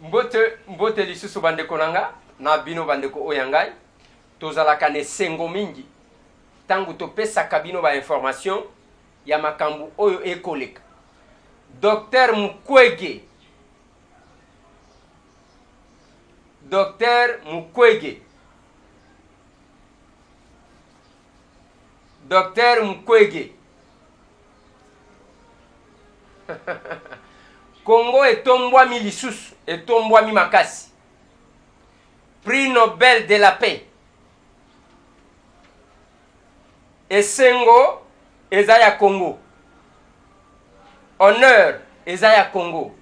mbote lisusu bandeko nanga na bino bandeko oyangai tozalaka ne sengo mingi tangu topesaka bino ba information ya makambu oyo ekoleka. Docteur Mukwege Congo etombwami lisusu, etombwami makasi. Prix Nobel de la paix. Esengo eza ya Congo. Honneur eza ya Congo.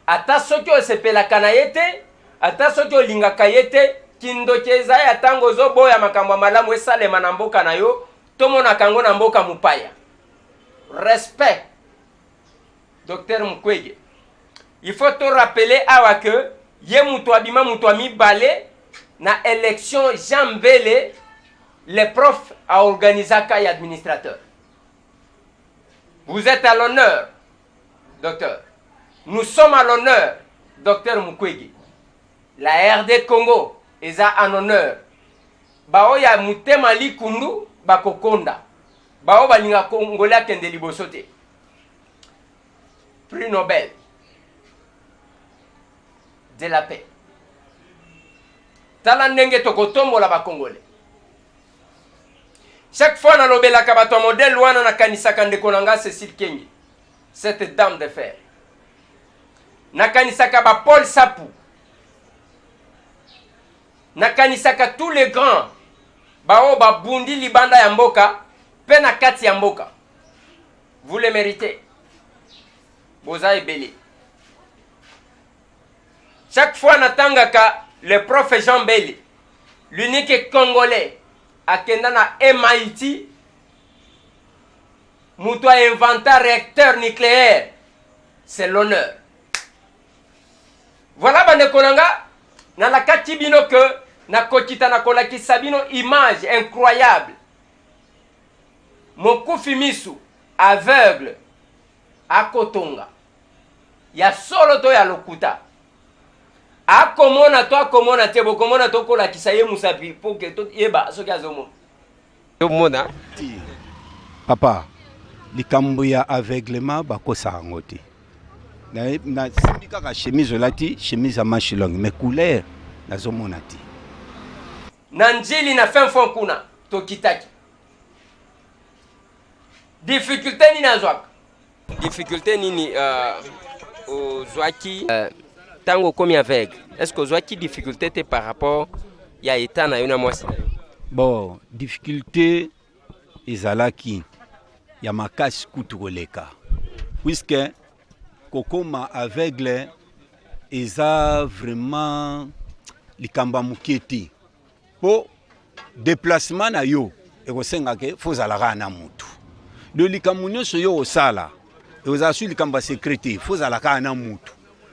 Ata soki osepelaka na ye te, ata soki olingaka ye te, kindoki eza ya tango ozoboya makambo malamu esalema na mboka na yo, tomonaka yango na mboka mupaya. Respect. Docteur Mukwege. Il faut te rappeler awa que ye mutu abima mutu amibale na élection Jean Mbele, les profs a organisé et administrateur. Vous êtes à l'honneur, docteur. Nous sommes à l'honneur, docteur Mukwege. La RD Congo est en honneur. Bao ya mutema likundu bakokonda. Bao balinga Congolais kende libosote. Prix Nobel de la paix. Tala ndenge tokotombola ba Congolais. Chaque fois na lobela ka bato modèle wana na kanisa kandeko nanga Cécile Kengi. Cette dame de fer. Na kanisa ka ba Paul Sapou. Na kanisa ka tous les grands bao ba bundi libanda ya mboka pe na kati ya mboka. Vous le méritez. Boza ebele. Chaque fois natangaka le prof Jean Mbele, l'unique Congolais akenda na MIT, mutu a inventé réacteur nucléaire, c'est l'honneur. Voilà bandeko nanga na la kati bino que na kokita na kolaki sabino image incroyable. Mokufi Misu aveugle akotonga ya solo to ya lokuta akomona to akomona te bokomona to kola kisaye musapi poke to yeba soki azomo to mona papa likambo ya aveuglement bakosa ngoti na sindika ka chemise lati chemise à manches longues mais couleur nazomona ti na njili na fin fond kuna to kitaki difficulté ni nazwaka difficulté nini ozwaki tango komi aveugle. Est-ce que ozwaki difficulté te par rapport ya état na yo na mwasi? Bon, difficulté ezalaki ya makasi kutu koleka. Puisque kokoma aveugle eza vraiment likamba muketi. Po déplacement na yo ekosenga ke fozalaka na mutu. De likambo nyonso yo osala ezasu likamba secrétaire fozalaka na mutu.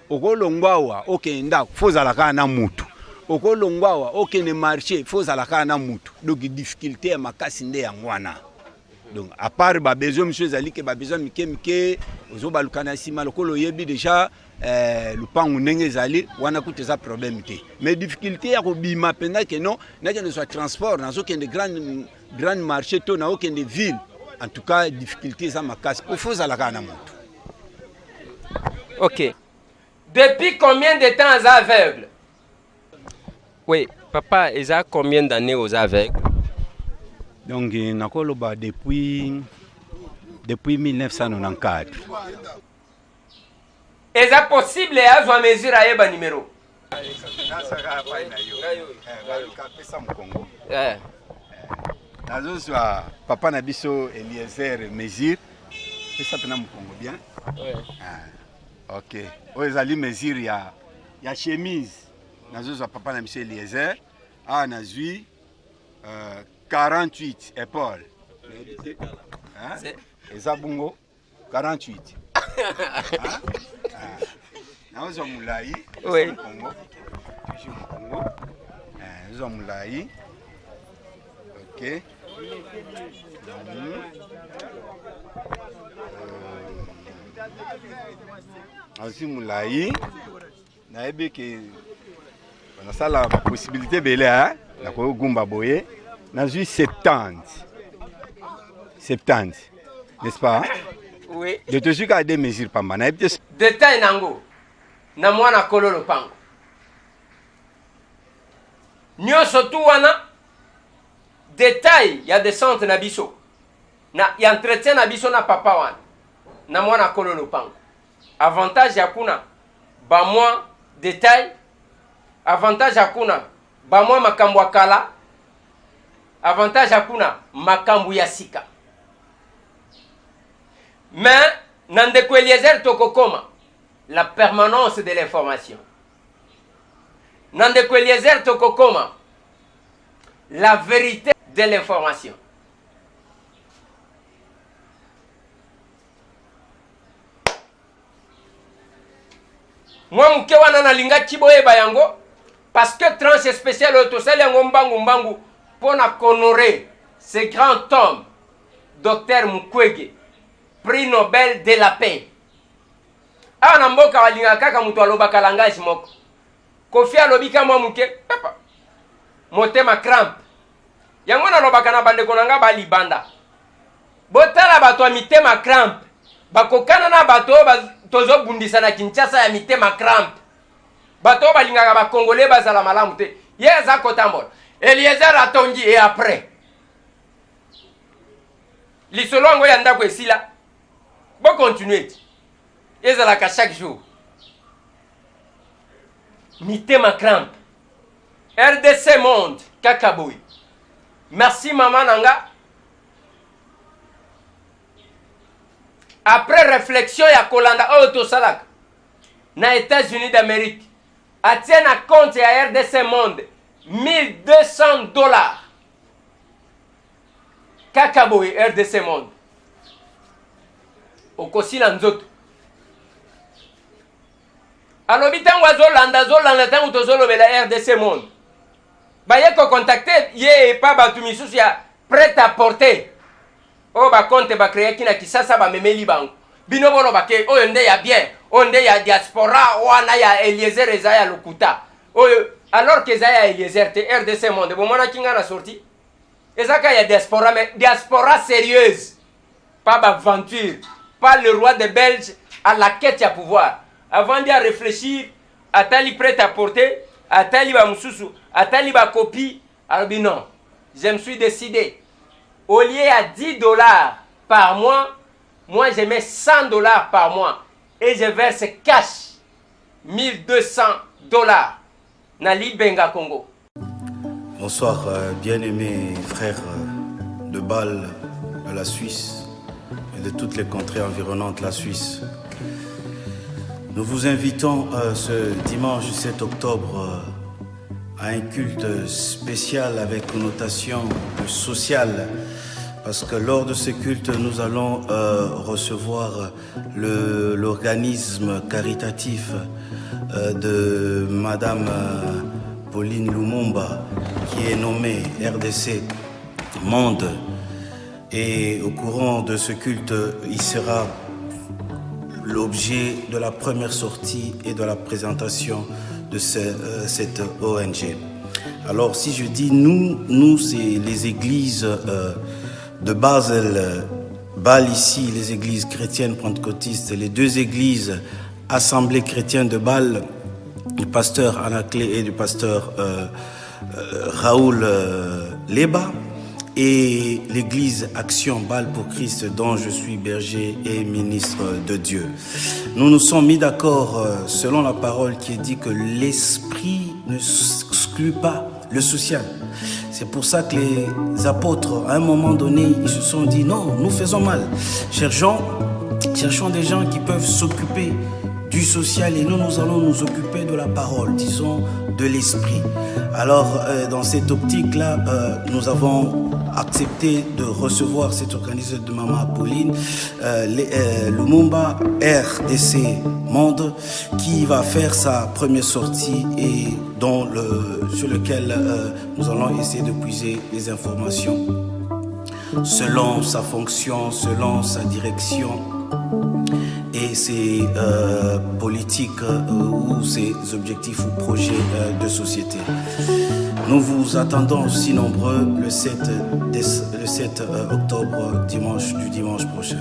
Okolongwawa okenda fozalaka na mutu. Okolongwawa okene marché fozalaka na mutu. Donc difficulté ya makasi nde yangwana. Donc à part ba besoin monsieur zali ke ba besoin mike ozo balukana sima lokolo yebi déjà lupangu ndenge zali wana kuteza problème te. Mais difficulté ya kobima penda ke non na ke ne soit transport na zo kende grand marché to na okende ville. En tout cas difficulté za makasi pour fozalaka na mutu. OK. Depuis combien de temps aux aveugles? Oui, papa, ils ont combien d'années aux aveugles? Donc, depuis 1994. Est-ce possible à avoir mesure à un numéro? Papa Nabiso Eliezer mesure. Ça peut bien. Ok. Oezali mesure ya chemise. Nazo papa na monsieur Eliezer. Ah nazui 48 épaules. Hein? Ezabungo 48. Nazo mulai. Oui. Congo. Toujours Congo. Nazo mulai. Ok. Azimulai nayebi ke nasala possibilité bele hein na ko gumba boye nazui 70 n'est-ce pas? Oui. Je te suis qu'à des mesures pas mal. Détail nango na mwana kololo pango. Nyonso tu wana détail ya descente na biso. Na ya entretien na biso na papa wana. Na mwana kololo pango. Avantage yakuna ba mwa détail. Avantage yakuna ba mwa makambo akala. Avantage yakuna makambo ya sika. Mais Nandeko Eliezer Tokokoma, la permanence de l'information. Nandeko Eliezer Tokokoma, la vérité de l'information. Moi, mke wana nalinga kiboye bayango, parce que tranche spéciale autosali yango mbangu pour honorer ce grand homme, Dr Mukwege, prix Nobel de la paix. Awa na mboka walinga kaka mutu alobaka langage moko. Kofi alobika mwa muke, papa. Motema cramp. Yango na lobaka na bandeko nanga ba libanda. Botala bato ya mitema cramp. Bakokana na bato tozo bundisa na Kinshasa ya mitema cramp. Bato balingaka ba Congolais bazala malamu te. Yeza kotambola. Eliezer atongi et après. Lisolo ngo ya ndako esila. Bon continuer. Ezalaka chaque jour. Mitema cramp. RDC Monde Kakaboui. Merci maman nanga. Après réflexion ya Kolanda Auto Salak na États-Unis d'Amérique, a tient à compte ya RDC Monde $1,200. Kakaboui RDC Monde. Okosila nzoto. Alobi tango azolanda tango tozolobela RDC Monde. Baye ko contacter ye pa batu misusu ya prêt à porter. O ba compte ba créer kina kisasa ba memeli bango. Bino bono bake oyo nde ya bien, oyo nde ya diaspora wana ya Eliezer Ezaya Lokuta. Oyo alors que Ezaya Eliezer te RDC Monde bo mona kinga na sorti. Ezaka ya diaspora mais diaspora sérieuse. Pas aventure, pas le roi des Belges à la quête à pouvoir. Avant d'y réfléchir, atali prêt à porter, atali ba mususu, atali ba copie, alors non, je me suis décidé. Au lieu à $10 par mois, moi je mets $100 par mois et je verse cash $1,200. Nali Benga Congo. Bonsoir, bien-aimés frères de Bâle, de la Suisse et de toutes les contrées environnantes la Suisse. Nous vous invitons ce dimanche 7 octobre à un culte spécial avec connotation sociale, parce que lors de ce culte, nous allons recevoir l'organisme caritatif de Madame Pauline Lumumba, qui est nommée RDC Monde. Et au courant de ce culte, il sera l'objet de la première sortie et de la présentation de cette ONG. Alors si je dis nous c'est les églises de Basel, Bâle ici, les églises chrétiennes pentecôtistes, les deux églises assemblées chrétiennes de Bâle, du pasteur Anaclé et du pasteur Raoul Leba, et l'église Action Bâle pour Christ dont je suis berger et ministre de Dieu. Nous nous sommes mis d'accord selon la parole qui dit que l'esprit ne exclut pas le social. C'est pour ça que les apôtres, à un moment donné, ils se sont dit non, nous faisons mal. Cherchons des gens qui peuvent s'occuper du social et nous allons nous occuper de la parole, disons, de l'esprit. Alors, dans cette optique-là, nous avons accepté de recevoir cet organisme de Maman Pauline, Lumumba RDC Monde, qui va faire sa première sortie et sur lequel nous allons essayer de puiser les informations selon sa fonction, selon sa direction et ses politiques ou ses objectifs ou projets de société. Nous vous attendons aussi nombreux le 7 octobre, dimanche prochain.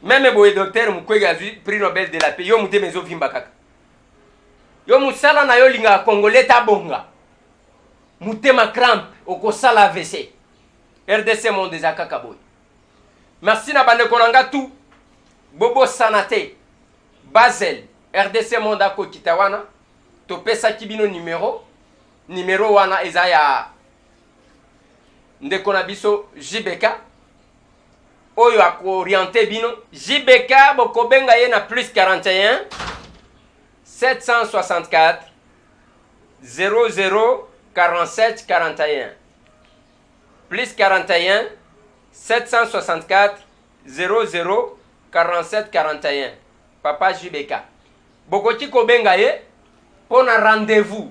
Même le docteur Mukwege a eu prix Nobel de la paix. Yo mute mezo vimba kaka. Yo musala na yo linga congolais tabonga. Mute ma crampe okosala AVC. RDC monde des akaka boy. Merci na bande konanga tout. Bobo Sanate. Basel. RDC monde ako kitawana. Topesa kibino numéro wana ezaya ndekona biso JBK. Oyo orienté bino JBK bokobenga ye na plus 41 764 00 47 41 plus 41 764 00 47 41 papa JBK bokoti kobenga ye pona rendez-vous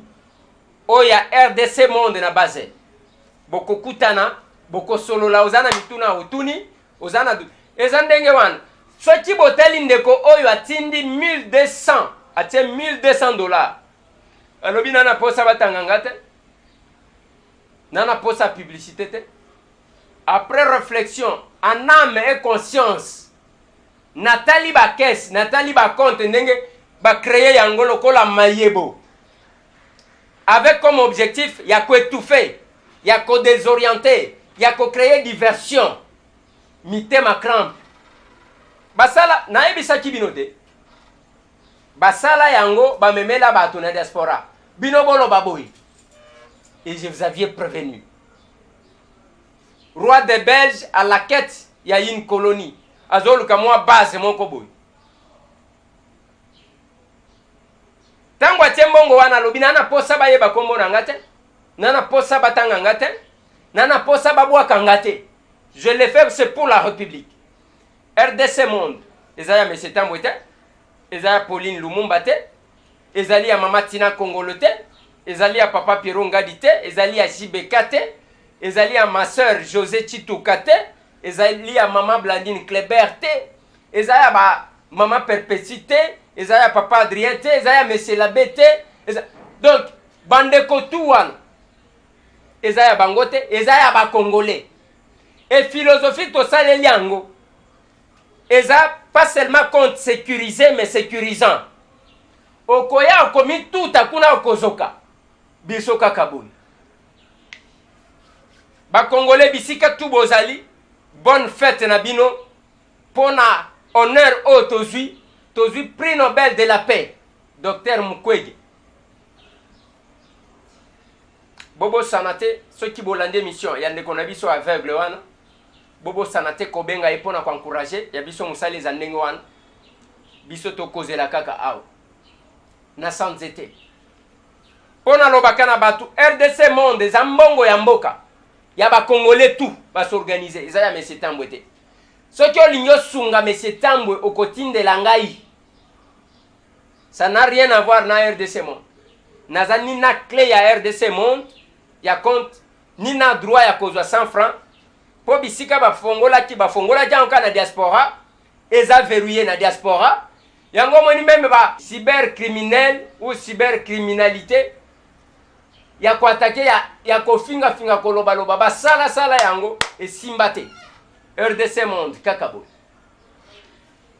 oya RDC monde na base bokokutana bokosolola ozana mituna utuni ozana du ezandenge wana soki boteli ndeko oyo atindi 1200 atie $1200 alobi nana posa batanganga te nana posa publicité te après réflexion en âme et conscience natali ba caisse natali ba compte ndenge ba créer yango lokola mayebo avec comme objectif ya ko étouffer ya ko désorienter ya ko créer diversion mitema crampe basala naebisa kibino te basala yango bamemela bato na diaspora bino bolo baboyi et je vous avais prévenu roi des Belges à la quête ya une colonie azoluka mwa base moko boyi tango atie mbongo wana lobi nana posa bayeba kombo na ngate nana posa batanga ngate nana posa babwaka ngate. Je l'ai fait, c'est pour la République. RDC Monde. Ezaya M. Tambouete. Ezaya Pauline Lumumba te. Ezali ya Mama Tina Kongolo te. Ezali ya Papa Pierrot Ngadi te. Ezali ya JBK te. Ezali ya ma soeur José Chitouka te. Ezali ya Mama Blandine Kleber te. Ezali ya Mama Perpétue te. Ezali ya Papa Adrien te. Ezali ya M. Labé te. Donc, bandeko touan. Ezali ya bango te. Ezali ya ba Congolais. Et philosophie to saleli yango eza pas seulement compte sécurisé mais sécurisant okoya okomi tout akuna okozoka biso kaka boy ba congolais bisika tout bozali bonne fête na bino pona honneur au tozui prix Nobel de la paix docteur Mukwege Bobo Sanate ceux qui bolande mission yande kona biso aveugle wana Bobo Sanate kobenga epona kwa encourager ya biso musali za ndenge wana biso to kozela kaka aw na sanzete pona lobaka na batu RDC monde za mbongo ya mboka ya ba congolais tout ba s'organiser eza ya M. Tambouete soki olingo sunga M. Tambwe okotindela ngai ça n'a rien à voir na RDC monde naza ni na clé ya RDC monde ya compte ni na droit ya kozwa 100 francs po bisika bafongola janka na diaspora eza verrouillé na diaspora yango moni même ba cybercriminel ou cybercriminalité ya ko attaquer ya ko finga koloba loba ba sala yango esimba te RDC monde kakabo.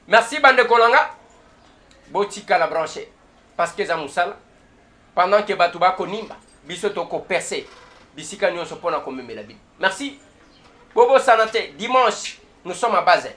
Merci bande kolanga botika la branché parce que za musala pendant que batuba konimba biso toko percer bisika nyonso pona komemela bi. Merci. Bobo Sanate, dimanche, nous sommes à Basel.